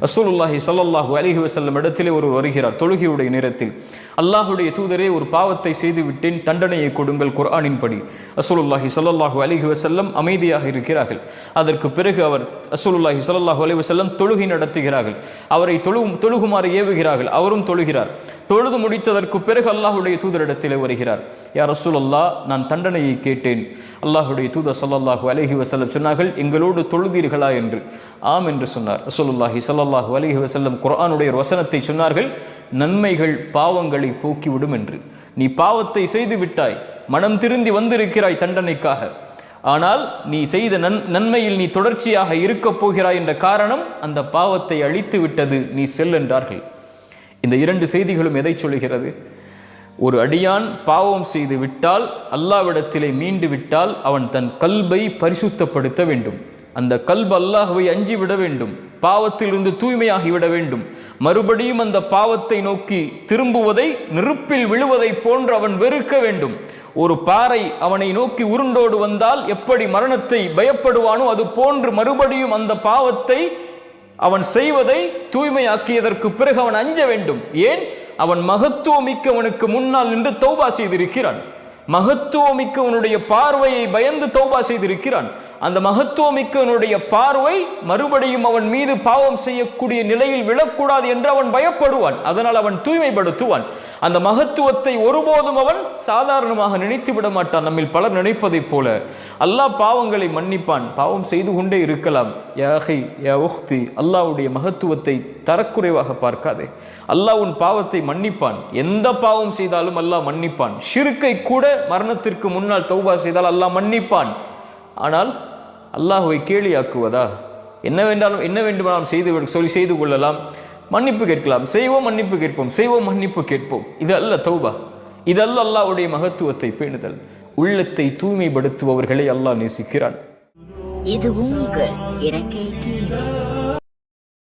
ரசூலுல்லாஹி ஸல்லல்லாஹு அலைஹி வஸல்லம் இடத்திலே ஒரு வருகிறார் தொழுகையுடைய நேரத்தில். அல்லாஹுடைய தூதரே, ஒரு பாவத்தை செய்து விட்டேன், தண்டனையை கொடுங்கள் குர்ஆனின்படி. ரசூலுல்லாஹி ஸல்லல்லாஹு அலைஹி வஸல்லம் அமைதியாக இருக்கிறார்கள். அதற்கு பிறகு அவர் ரசூலுல்லாஹி ஸல்லல்லாஹு அலைஹி வஸல்லம் தொழுகை நடத்துகிறார்கள். அவரை தொழுகுமாறு ஏவுகிறார்கள். அவரும் தொழுகிறார். தொழுது முடித்ததற்கு பிறகு அல்லாஹுடைய தூதரிடத்திலே வருகிறார். யா ரசூலல்லாஹ், நான் தண்டனையை கேட்டேன். அல்லாஹுடைய தூதர் ஸல்லல்லாஹு அலைஹி வஸல்லம் சொன்னார்கள், எங்களோடு தொழுதீர்களா என்று. ஆம் என்று சொன்னார். ரசூலுல்லாஹி ஸல்லல்லாஹு அலைஹி வஸல்லம் குர்ஆனுடைய வசனத்தை சொன்னார்கள், நன்மைகள் பாவங்களை போக்கிவிடும் என்று. நீ பாவத்தை செய்து விட்டாய், மனம் திருந்தி வந்திருக்கிறாய் தண்டனைக்காக. ஆனால் நீ செய்த நன்மையில் நீ தொடர்ச்சியாக இருக்கப் போகிறாய் என்ற காரணம் அந்த பாவத்தை அழித்து விட்டது, நீ செல் என்றார்கள். இந்த இரண்டு செய்திகளும் எதை சொல்கிறது? ஒரு அடியான் பாவம் செய்து விட்டால், அல்லாஹ்விடத்திலே மீண்டு விட்டால், அவன் தன் கல்பை பரிசுத்தப்படுத்த வேண்டும். அந்த கல்பு அல்லாஹ்வை அஞ்சி விட வேண்டும், பாவத்திலிருந்து தூய்மையாகிவிட வேண்டும். மறுபடியும் அந்த பாவத்தை நோக்கி திரும்புவதை, நெருப்பில் விழுவதை போன்று அவன் வெறுக்க வேண்டும். ஒரு பாறை அவனை நோக்கி உருண்டோடு வந்தால் எப்படி மரணத்தை பயப்படுவானோ அது போன்று மறுபடியும் அந்த பாவத்தை அவன் செய்வதை தூய்மையாக்கியதற்கு பிறகு அவன் அஞ்ச வேண்டும். ஏன்? அவன் மகத்துவமிக்கவனுக்கு முன்னால் நின்று தௌபா செய்திருக்கிறான். மகத்துவமிக்கவனுடைய பார்வையை பயந்து தௌபா செய்திருக்கிறான். அந்த மகத்துவமிக்கவனுடைய பார்வை மறுபடியும் அவன் மீது பாவம் செய்யக்கூடிய நிலையில் விழக்கூடாது என்று அவன் பயப்படுவான். அதனால் அவன் தூய்மைப்படுத்துவான். அந்த மகத்துவத்தை ஒருபோதும் அவன் சாதாரணமாக நினைத்து விட மாட்டான். நம்மில் பலர் நினைப்பதைப் போல அல்லாஹ் பாவங்களை மன்னிப்பான், பாவம் செய்து கொண்டே இருக்கலாம். யா அஹி யா உக்தி, அல்லாஹ்வுடைய மகத்துவத்தை தரக்குறைவாக பார்க்காதே. அல்லாஹ் உன் பாவத்தை மன்னிப்பான். எந்த பாவம் செய்தாலும் அல்லாஹ் மன்னிப்பான். ஷிர்க்கை கூட மரணத்திற்கு முன்னால் தௌபா செய்தால் அல்லாஹ் மன்னிப்பான். ஆனால் அல்லாஹ்வை கேலியாக்குவதா? என்ன வேண்டுமானாலும் செய்து கொள்ளலாம், மன்னிப்பு கேட்கலாம், செய்வோம் மன்னிப்பு கேட்போம், செய்வோம் மன்னிப்பு கேட்போம். இது அல்ல தௌபா. இது அல்ல அல்லாஹ்வுடைய மகத்துவத்தை பேணுதல். உள்ளத்தை தூய்மைப்படுத்துபவர்களை அல்லாஹ் நேசிக்கிறான். இது உங்கள் இறக்கை டிவி.